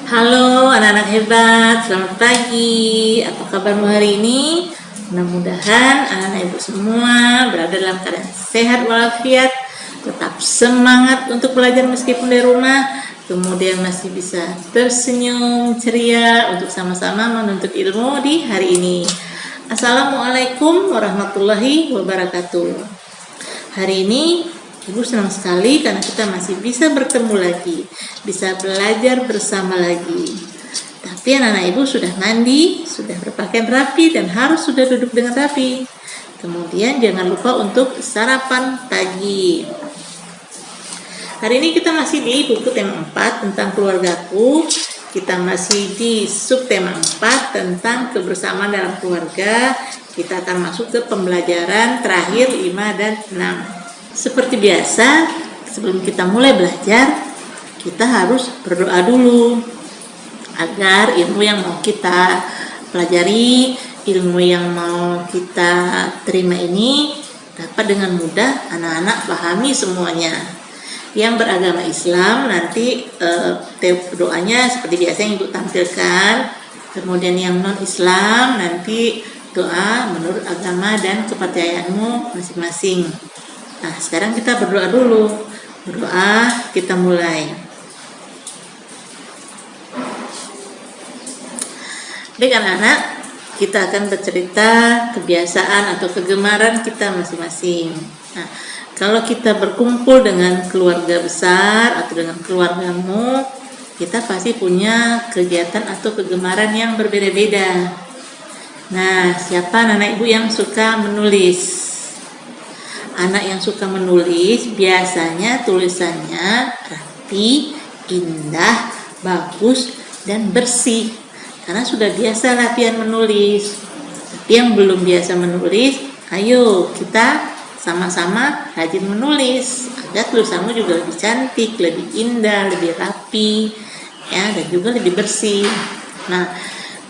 Halo anak-anak hebat, selamat pagi. Apa kabarmu hari ini? Mudah-mudahan anak-anak ibu semua berada dalam keadaan sehat walafiat, tetap semangat untuk belajar meskipun dari rumah, kemudian masih bisa tersenyum ceria untuk sama-sama menuntut ilmu di hari ini. Assalamualaikum warahmatullahi wabarakatuh. Hari ini Ibu senang sekali karena kita masih bisa bertemu lagi, bisa belajar bersama lagi. Tapi anak-anak ibu sudah mandi, sudah berpakaian rapi dan harus sudah duduk dengan rapi. Kemudian jangan lupa untuk sarapan pagi. Hari ini kita masih di buku tema 4 tentang keluargaku. Kita masih di subtema 4 tentang kebersamaan dalam keluarga. Kita akan masuk ke pembelajaran terakhir 5 dan 6. Seperti biasa, sebelum kita mulai belajar, kita harus berdoa dulu agar ilmu yang mau kita pelajari, ilmu yang mau kita terima ini dapat dengan mudah anak-anak pahami semuanya. Yang beragama Islam nanti doanya seperti biasa yang Ibu tampilkan. Kemudian yang non-Islam nanti doa menurut agama dan kepercayaanmu masing-masing. Nah, sekarang kita berdoa dulu. Berdoa, kita mulai. Baik anak-anak, kita akan bercerita kebiasaan atau kegemaran kita masing-masing. Nah, kalau kita berkumpul dengan keluarga besar atau dengan keluargamu, kita pasti punya kegiatan atau kegemaran yang berbeda-beda. Nah, siapa anak-anak ibu yang suka menulis? Anak yang suka menulis biasanya tulisannya rapi, indah, bagus, dan bersih. Karena sudah biasa latihan menulis. Tapi yang belum biasa menulis, ayo kita sama-sama rajin menulis agar tulisanmu juga lebih cantik, lebih indah, lebih rapi, ya, dan juga lebih bersih. Nah,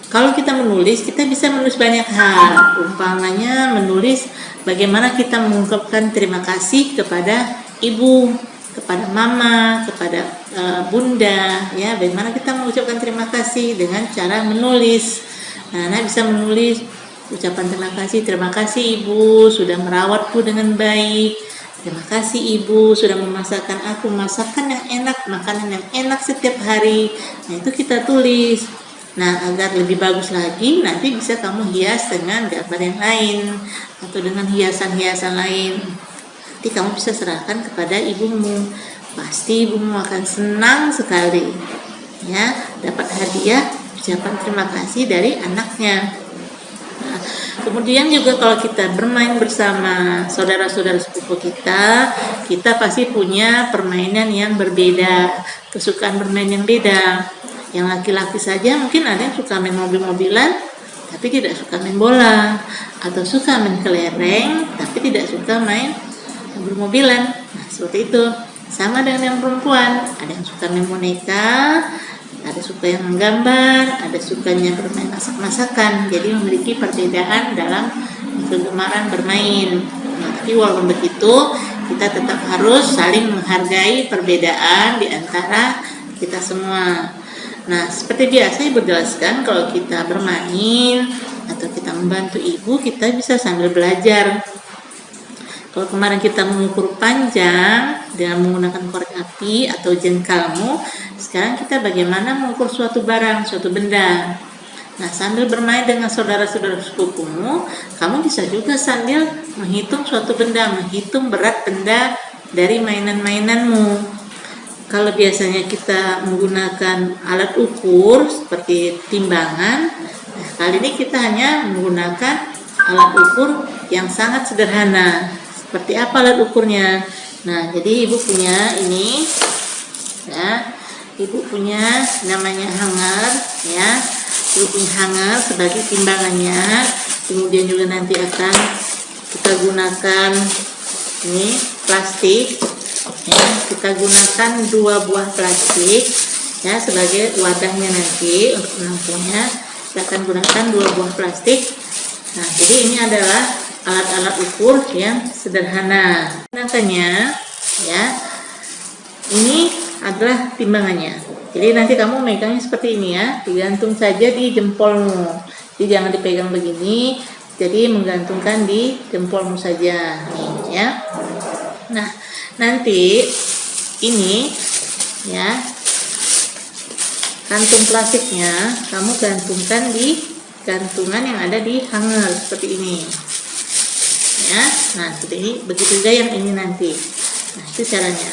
kalau kita menulis, kita bisa menulis banyak hal. Umpamanya menulis bagaimana kita mengungkapkan terima kasih kepada ibu, kepada mama, kepada bunda, ya. Bagaimana kita mengucapkan terima kasih dengan cara menulis. Nah, anak bisa menulis ucapan terima kasih ibu sudah merawatku dengan baik. Terima kasih ibu sudah memasakkan aku masakan yang enak, makanan yang enak setiap hari. Nah, itu kita tulis. Nah, agar lebih bagus lagi, nanti bisa kamu hias dengan gambar yang lain atau dengan hiasan-hiasan lain. Nanti kamu bisa serahkan kepada ibumu. Pasti ibumu akan senang sekali, ya, dapat hadiah ucapan terima kasih dari anaknya. Nah, kemudian juga kalau kita bermain bersama saudara-saudara sepupu kita pasti punya permainan yang berbeda, kesukaan bermain yang beda. Yang laki-laki saja mungkin ada yang suka main mobil-mobilan tapi tidak suka main bola, atau suka main kelereng tapi tidak suka main mobil-mobilan. Nah, seperti itu. Sama dengan yang perempuan, ada yang suka main boneka, ada suka yang menggambar, ada sukanya bermain masak-masakan. Jadi memiliki perbedaan dalam kegemaran bermain. Nah, tapi walaupun begitu, kita tetap harus saling menghargai perbedaan di antara kita semua. Nah, seperti biasa ibu jelaskan, kalau kita bermain atau kita membantu ibu, kita bisa sambil belajar. Kalau kemarin kita mengukur panjang dengan menggunakan korek api atau jengkalmu, sekarang kita bagaimana mengukur suatu barang, suatu benda. Nah, sambil bermain dengan saudara-saudara sepupumu, kamu bisa juga sambil menghitung suatu benda, menghitung berat benda dari mainan-mainanmu. Kalau biasanya kita menggunakan alat ukur seperti timbangan, nah, kali ini kita hanya menggunakan alat ukur yang sangat sederhana. Seperti apa alat ukurnya? Nah, jadi ibu punya ini, ya, ibu punya namanya hanger, ya. Ibu punya hanger sebagai timbangannya. Kemudian juga nanti akan kita gunakan ini plastik ya, kita gunakan 2 buah plastik ya sebagai wadahnya nanti untuk menampungnya. Kita akan gunakan 2 buah plastik. Nah, jadi ini adalah alat-alat ukur yang sederhana. Gunakannya ya, ini adalah timbangannya. Jadi nanti kamu megangnya seperti ini ya, digantung saja di jempolmu. Jadi jangan dipegang begini, jadi menggantungkan di jempolmu saja nih ya. Nah, nanti ini ya, kantung plastiknya kamu gantungkan di gantungan yang ada di hanger seperti ini ya. Nah, seperti ini, begitu juga yang ini nanti. Nah, itu caranya.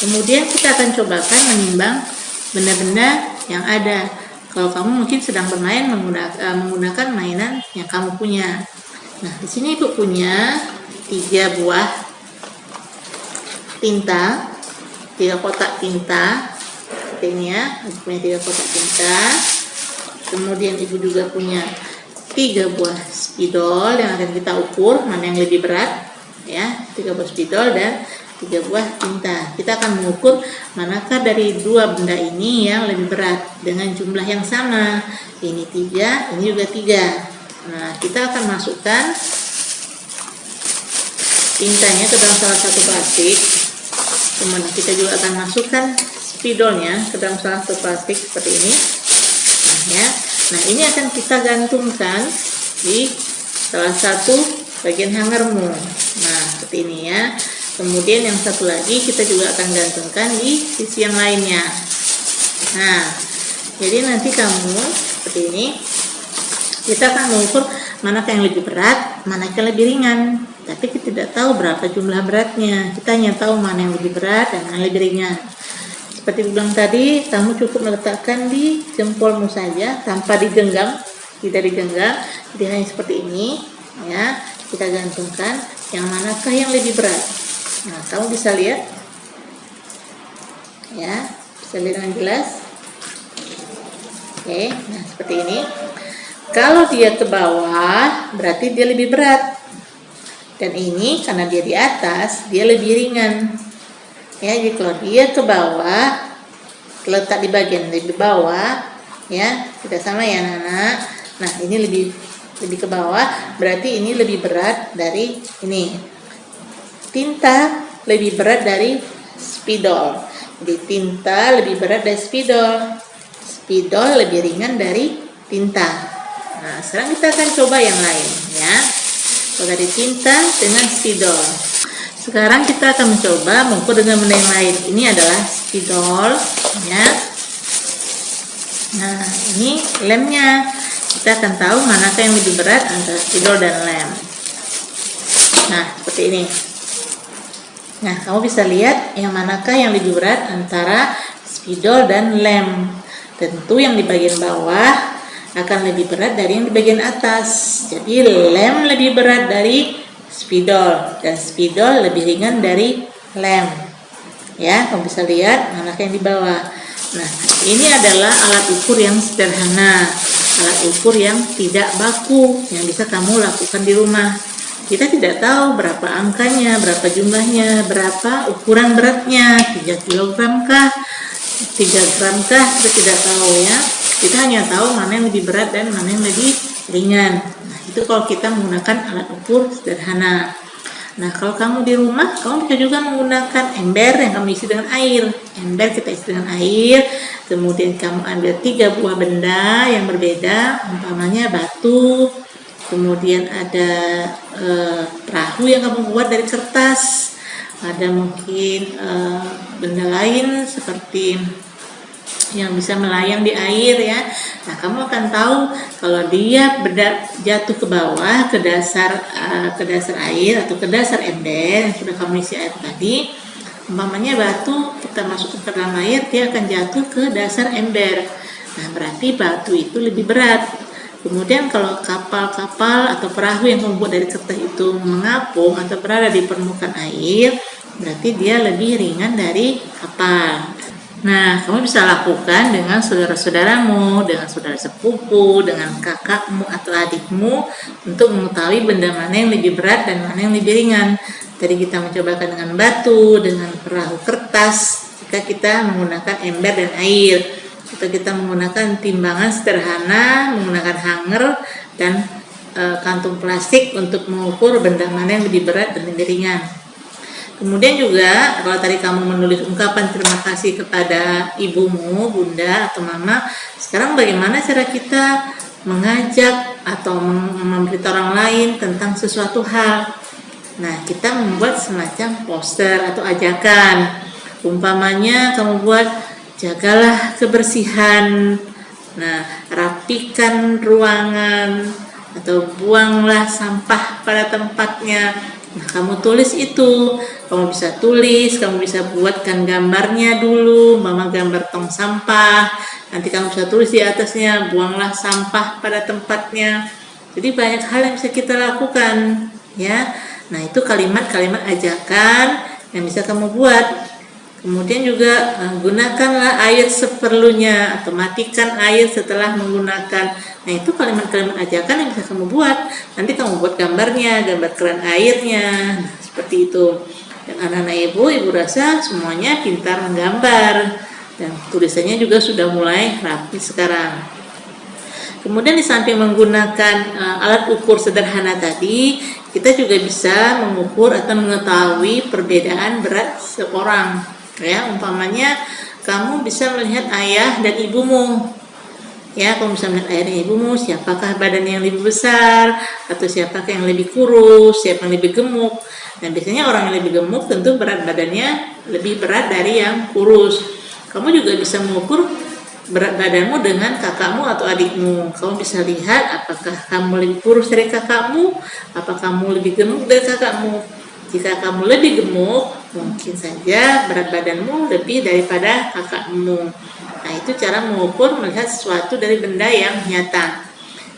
Kemudian kita akan cobakan menimbang benda-benda yang ada. Kalau kamu mungkin sedang bermain menggunakan mainan yang kamu punya. Nah, di sini Ibu punya 3 buah tinta, 3 kotak tinta seperti ini ya. Ibu punya 3 kotak tinta. Kemudian Ibu juga punya 3 buah spidol yang akan kita ukur mana yang lebih berat ya. 3 buah spidol dan 3 buah tinta. Kita akan mengukur manakah dari 2 benda ini yang lebih berat dengan jumlah yang sama. Ini 3, ini juga 3. Nah, kita akan masukkan tintanya ke dalam salah satu plastik. Kemudian kita juga akan masukkan spidolnya ke dalam salah satu plastik seperti ini. Nah, ya. Nah, ini akan kita gantungkan di salah satu bagian hangermu. Nah, seperti ini ya. Kemudian yang satu lagi kita juga akan gantungkan di sisi yang lainnya. Nah, jadi nanti kamu seperti ini, kita akan mengukur manakah yang lebih berat, manakah yang lebih ringan. Tapi kita tidak tahu berapa jumlah beratnya. Kita hanya tahu mana yang lebih berat dan mana yang lebih ringan. Seperti bilang tadi, kamu cukup meletakkan di jempolmu saja tanpa digenggam, tidak digenggam. Jadi hanya seperti ini, ya. Kita gantungkan yang manakah yang lebih berat. Nah, kamu bisa lihat, ya, bisa lihat dengan jelas. Oke, nah seperti ini. Kalau dia ke bawah, berarti dia lebih berat. Dan ini karena dia di atas, dia lebih ringan. Ya, jadi kalau dia ke bawah, letak di bagian lebih bawah, ya, tidak sama ya anak-anak. Nah, ini lebih ke bawah, berarti ini lebih berat dari ini. Tinta lebih berat dari spidol. Jadi tinta lebih berat dari spidol. Spidol lebih ringan dari tinta. Nah, sekarang kita akan coba yang lain ya. Dari tinta dengan spidol. Sekarang kita akan mencoba mengukur dengan benda yang lain. Ini adalah spidol ya. Nah, ini lemnya. Kita akan tahu manakah yang lebih berat antara spidol dan lem. Nah, seperti ini. Nah, kamu bisa lihat yang manakah yang lebih berat antara spidol dan lem. Tentu yang di bagian bawah akan lebih berat dari yang di bagian atas. Jadi lem lebih berat dari spidol dan spidol lebih ringan dari lem. Ya, kamu bisa lihat manakah yang di bawah. Nah, ini adalah alat ukur yang sederhana, alat ukur yang tidak baku yang bisa kamu lakukan di rumah. Kita tidak tahu berapa angkanya, berapa jumlahnya, berapa ukuran beratnya, 3 kg kah, 3 gram kah, kita tidak tahu ya. Kita hanya tahu mana yang lebih berat dan mana yang lebih ringan. Nah, itu kalau kita menggunakan alat ukur sederhana. Nah, kalau kamu di rumah, kamu bisa juga menggunakan ember yang kamu isi dengan air. Ember kita isi dengan air, kemudian kamu ambil 3 buah benda yang berbeda, umpamanya batu, kemudian ada perahu yang kamu buat dari kertas, ada mungkin benda lain seperti yang bisa melayang di air ya. Nah, kamu akan tahu kalau dia jatuh ke bawah ke dasar air atau ke dasar ember yang sudah kamu isi air tadi. Umpamanya batu kita masukkan ke dalam air, dia akan jatuh ke dasar ember. Nah, berarti batu itu lebih berat. Kemudian kalau kapal-kapal atau perahu yang kamu buat dari kertas itu mengapung atau berada di permukaan air, berarti dia lebih ringan dari kapal. Nah, kamu bisa lakukan dengan saudara-saudaramu, dengan saudara sepupu, dengan kakakmu atau adikmu untuk mengetahui benda mana yang lebih berat dan mana yang lebih ringan. Tadi kita mencobakan dengan batu, dengan perahu kertas, jika kita menggunakan ember dan air. Atau kita menggunakan timbangan sederhana, menggunakan hanger dan kantung plastik untuk mengukur benda mana yang lebih berat dan lebih ringan. Kemudian juga kalau tadi kamu menulis ungkapan terima kasih kepada ibumu, bunda atau mama, sekarang bagaimana cara kita mengajak atau memberitahu orang lain tentang sesuatu hal? Nah, kita membuat semacam poster atau ajakan. Umpamanya kamu buat jagalah kebersihan. Nah, rapikan ruangan atau buanglah sampah pada tempatnya. Nah, kamu tulis itu, kamu bisa tulis, kamu bisa buatkan gambarnya dulu, mama gambar tong sampah, nanti kamu bisa tulis di atasnya, buanglah sampah pada tempatnya. Jadi banyak hal yang bisa kita lakukan, ya. Nah, itu kalimat-kalimat ajakan yang bisa kamu buat. Kemudian juga gunakanlah air seperlunya atau matikan air setelah menggunakan. Nah, itu kalimat-kalimat ajakan yang bisa kamu buat. Nanti kamu buat gambarnya, gambar keran airnya. Nah, seperti itu. Dan anak-anak ibu rasa semuanya pintar menggambar. Dan tulisannya juga sudah mulai rapi sekarang. Kemudian di samping menggunakan alat ukur sederhana tadi, kita juga bisa mengukur atau mengetahui perbedaan berat seorang. Ya, umpamanya kamu bisa melihat ayah dan ibumu. Ya, kamu bisa melihat ayah dan ibumu, siapakah badan yang lebih besar atau siapakah yang lebih kurus, siapa yang lebih gemuk. Dan biasanya orang yang lebih gemuk tentu berat badannya lebih berat dari yang kurus. Kamu juga bisa mengukur berat badanmu dengan kakakmu atau adikmu. Kamu bisa lihat apakah kamu lebih kurus dari kakakmu, apakah kamu lebih gemuk dari kakakmu. Jika kamu lebih gemuk, mungkin saja berat badanmu lebih daripada kakakmu. Nah, itu cara mengukur melihat sesuatu dari benda yang nyata.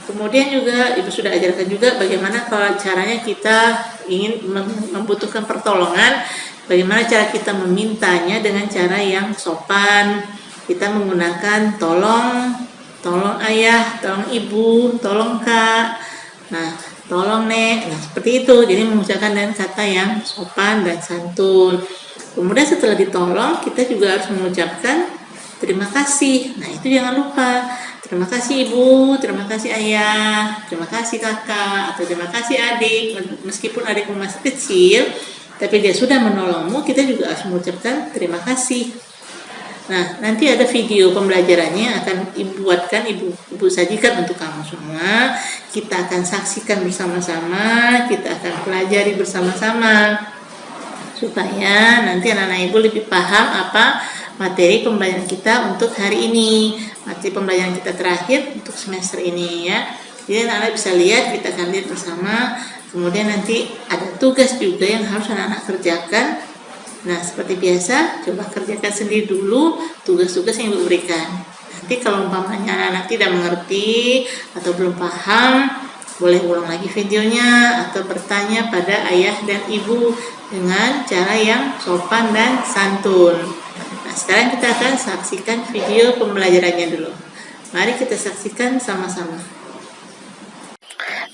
Kemudian juga ibu sudah ajarkan juga bagaimana kalau caranya kita ingin membutuhkan pertolongan, bagaimana cara kita memintanya dengan cara yang sopan. Kita menggunakan tolong ayah, tolong ibu, tolong kak. Nah, tolong nek. Nah, seperti itu. Jadi mengucapkan dengan kata yang sopan dan santun. Kemudian setelah ditolong, kita juga harus mengucapkan terima kasih. Nah, itu jangan lupa. Terima kasih ibu, terima kasih ayah, terima kasih kakak, atau terima kasih adik. Meskipun adikmu masih kecil, tapi dia sudah menolongmu, kita juga harus mengucapkan terima kasih. Nah, nanti ada video pembelajarannya akan ibu buatkan, ibu sajikan untuk kamu semua. Kita akan saksikan bersama-sama, kita akan pelajari bersama-sama supaya nanti anak-anak ibu lebih paham apa materi pembelajaran kita untuk hari ini, materi pembelajaran kita terakhir untuk semester ini ya. Jadi anak-anak bisa lihat, kita akan lihat bersama. Kemudian nanti ada tugas juga yang harus anak-anak kerjakan. Nah, seperti biasa, coba kerjakan sendiri dulu tugas-tugas yang ibu berikan. Nanti kalau umpamanya anak-anak tidak mengerti atau belum paham, boleh ulang lagi videonya atau bertanya pada ayah dan ibu dengan cara yang sopan dan santun. Nah, sekarang kita akan saksikan video pembelajarannya dulu. Mari kita saksikan sama-sama.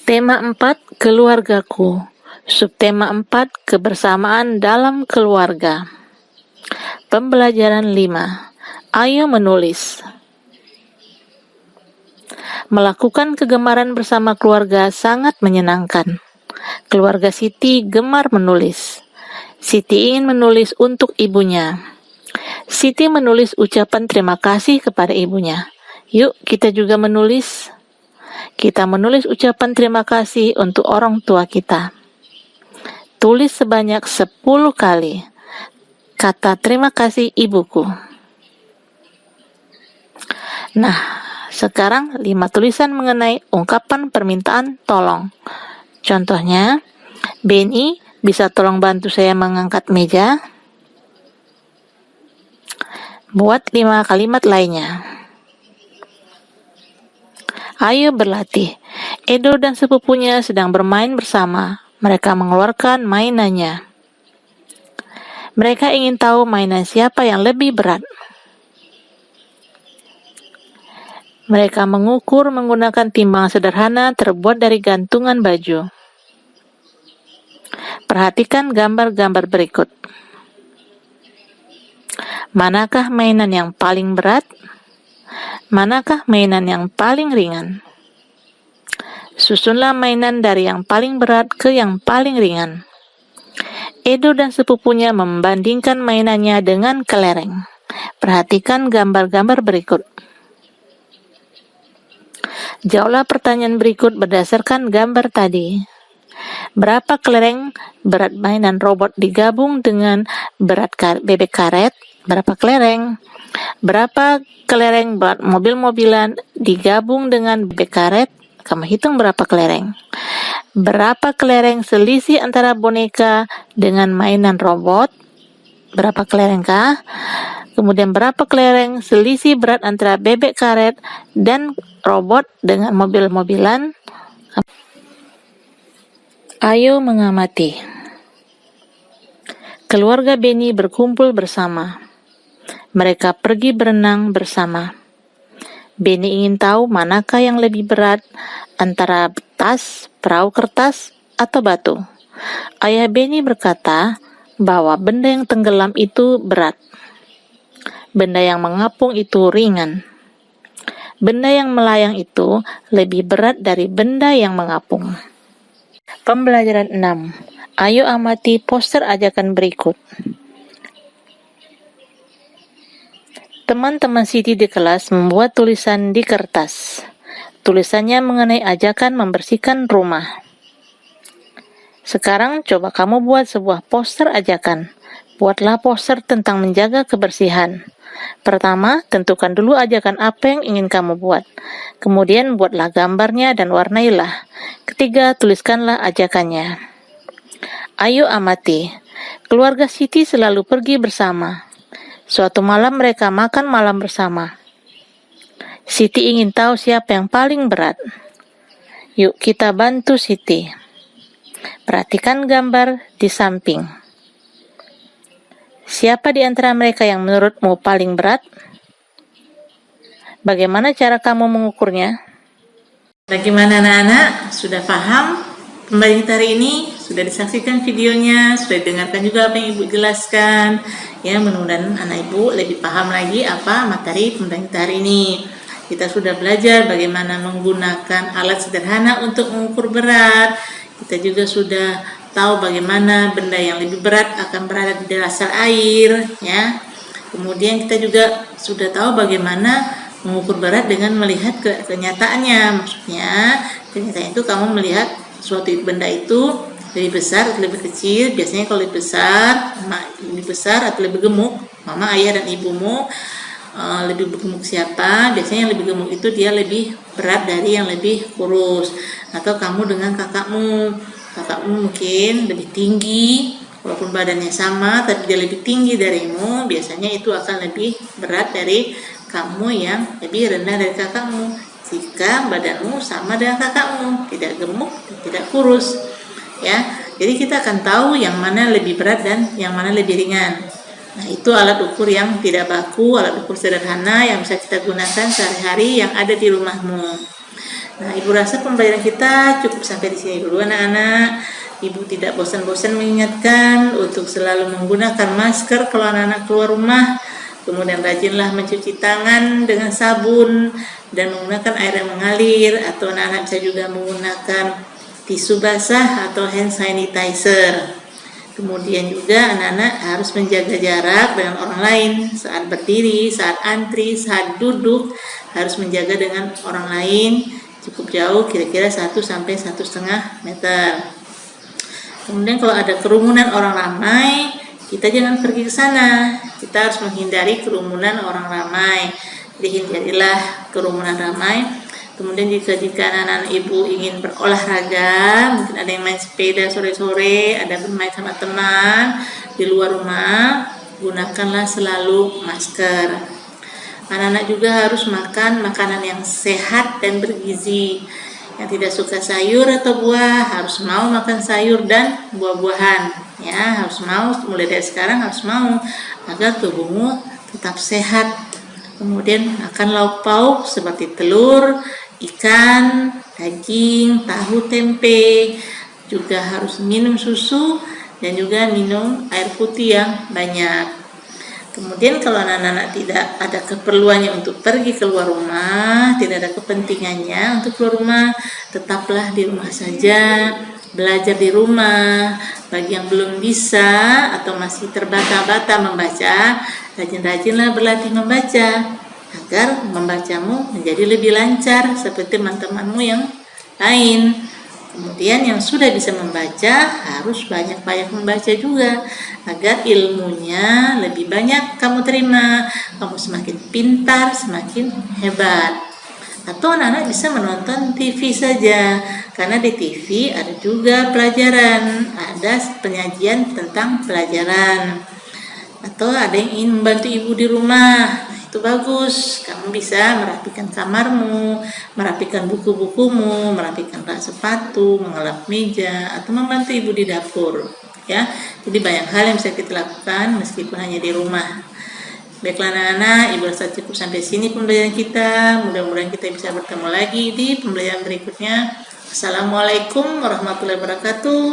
Tema 4, keluargaku. Subtema 4, kebersamaan dalam keluarga. Pembelajaran 5. Ayo menulis. Melakukan kegemaran bersama keluarga sangat menyenangkan. Keluarga Siti gemar menulis. Siti ingin menulis untuk ibunya. Siti menulis ucapan terima kasih kepada ibunya. Yuk kita juga menulis. Kita menulis ucapan terima kasih untuk orang tua kita. Tulis sebanyak 10 kali kata terima kasih ibuku. Nah, sekarang 5 tulisan mengenai ungkapan permintaan tolong. Contohnya, Beni, bisa tolong bantu saya mengangkat meja? Buat 5 kalimat lainnya. Ayo berlatih. Edo dan sepupunya sedang bermain bersama. Mereka mengeluarkan mainannya. Mereka ingin tahu mainan siapa yang lebih berat. Mereka mengukur menggunakan timbangan sederhana terbuat dari gantungan baju. Perhatikan gambar-gambar berikut. Manakah mainan yang paling berat? Manakah mainan yang paling ringan? Susunlah mainan dari yang paling berat ke yang paling ringan. Edo dan sepupunya membandingkan mainannya dengan kelereng. Perhatikan gambar-gambar berikut. Jawablah pertanyaan berikut berdasarkan gambar tadi. Berapa kelereng berat mainan robot digabung dengan berat bebek karet? Berapa kelereng? Berapa kelereng berat mobil-mobilan digabung dengan bebek karet? Kamu hitung berapa kelereng. Berapa kelereng selisih antara boneka dengan mainan robot? Berapa kelereng kah? Kemudian berapa kelereng selisih berat antara bebek karet dan robot dengan mobil-mobilan? Ayo mengamati. Keluarga Benny berkumpul bersama. Mereka pergi berenang bersama. Benny ingin tahu manakah yang lebih berat, antara tas, perahu kertas, atau batu. Ayah Benny berkata bahwa benda yang tenggelam itu berat. Benda yang mengapung itu ringan. Benda yang melayang itu lebih berat dari benda yang mengapung. Pembelajaran 6. Ayo amati poster ajakan berikut. Teman-teman Siti di kelas membuat tulisan di kertas. Tulisannya mengenai ajakan membersihkan rumah. Sekarang coba kamu buat sebuah poster ajakan. Buatlah poster tentang menjaga kebersihan. Pertama, tentukan dulu ajakan apa yang ingin kamu buat. Kemudian buatlah gambarnya dan warnailah. Ketiga, tuliskanlah ajakannya. Ayo amati. Keluarga Siti selalu pergi bersama. Suatu malam mereka makan malam bersama. Siti ingin tahu siapa yang paling berat. Yuk kita bantu Siti. Perhatikan gambar di samping. Siapa di antara mereka yang menurutmu paling berat? Bagaimana cara kamu mengukurnya? Bagaimana anak-anak? Sudah paham pembelajaran hari ini? Sudah disaksikan videonya? Sudah didengarkan juga apa yang Ibu jelaskan? Ya, mudah-mudahan anak Ibu lebih paham lagi apa materi pembelajaran hari ini. Kita sudah belajar bagaimana menggunakan alat sederhana untuk mengukur berat. Kita juga sudah tahu bagaimana benda yang lebih berat akan berada di dasar air, ya. Kemudian kita juga sudah tahu bagaimana mengukur berat dengan melihat kenyataannya. Maksudnya, kenyataan itu kamu melihat suatu benda itu lebih besar atau lebih kecil. Biasanya kalau lebih besar atau lebih gemuk, mama, ayah, dan ibumu lebih gemuk siapa? Biasanya yang lebih gemuk itu dia lebih berat dari yang lebih kurus. Atau kamu dengan kakakmu mungkin lebih tinggi, walaupun badannya sama tapi dia lebih tinggi darimu, biasanya itu akan lebih berat dari kamu yang lebih rendah dari kakakmu. Jika badanmu sama dengan kakakmu, tidak gemuk, tidak kurus, ya. Jadi kita akan tahu yang mana lebih berat dan yang mana lebih ringan. Nah, itu alat ukur yang tidak baku, alat ukur sederhana yang bisa kita gunakan sehari-hari yang ada di rumahmu. Nah, Ibu rasa pembelajaran kita cukup sampai di sini dulu anak-anak. Ibu tidak bosan-bosan mengingatkan untuk selalu menggunakan masker kalau anak-anak keluar rumah. Kemudian rajinlah mencuci tangan dengan sabun dan menggunakan air yang mengalir, atau anak-anak bisa juga menggunakan tisu basah atau hand sanitizer. Kemudian juga anak-anak harus menjaga jarak dengan orang lain saat berdiri, saat antri, saat duduk, harus menjaga dengan orang lain cukup jauh, kira-kira 1-1,5 meter. Kemudian kalau ada kerumunan orang ramai, kita jangan pergi ke sana. Kita harus menghindari kerumunan orang ramai. Jadi hindarilah kerumunan ramai. Kemudian jika anak-anak ibu ingin berolahraga, mungkin ada yang main sepeda sore-sore, ada bermain sama teman di luar rumah, gunakanlah selalu masker. Anak-anak juga harus makan makanan yang sehat dan bergizi. Yang tidak suka sayur atau buah harus mau makan sayur dan buah-buahan. Ya, harus mau, mulai dari sekarang harus mau agar tubuhmu tetap sehat. Kemudian makan lauk pauk seperti telur, ikan, daging, tahu, tempe. Juga harus minum susu dan juga minum air putih yang banyak. Kemudian kalau anak-anak tidak ada keperluannya untuk pergi keluar rumah, tidak ada kepentingannya untuk keluar rumah, tetaplah di rumah saja, belajar di rumah. Bagi yang belum bisa atau masih terbata-bata membaca, rajin-rajinlah berlatih membaca agar membacamu menjadi lebih lancar seperti teman-temanmu yang lain. Kemudian yang sudah bisa membaca harus banyak-banyak membaca juga agar ilmunya lebih banyak kamu terima. Kamu semakin pintar, semakin hebat. Atau anak-anak bisa menonton TV saja, karena di TV ada juga pelajaran, ada penyajian tentang pelajaran. Atau ada yang ingin membantu ibu di rumah, itu bagus. Kamu bisa merapikan kamarmu, merapikan buku-bukumu, merapikan rak sepatu, mengelap meja, atau membantu ibu di dapur. Ya, jadi banyak hal yang bisa kita lakukan meskipun hanya di rumah. Baiklah anak-anak, ibu rasa cukup sampai sini pembelajaran kita. Mudah-mudahan kita bisa bertemu lagi di pembelajaran berikutnya. Assalamualaikum warahmatullahi wabarakatuh.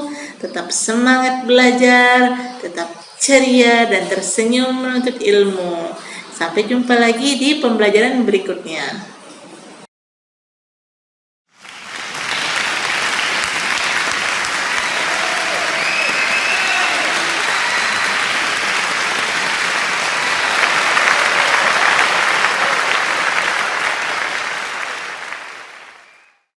Tetap semangat belajar, tetap ceria dan tersenyum menuntut ilmu. Sampai jumpa lagi di pembelajaran berikutnya.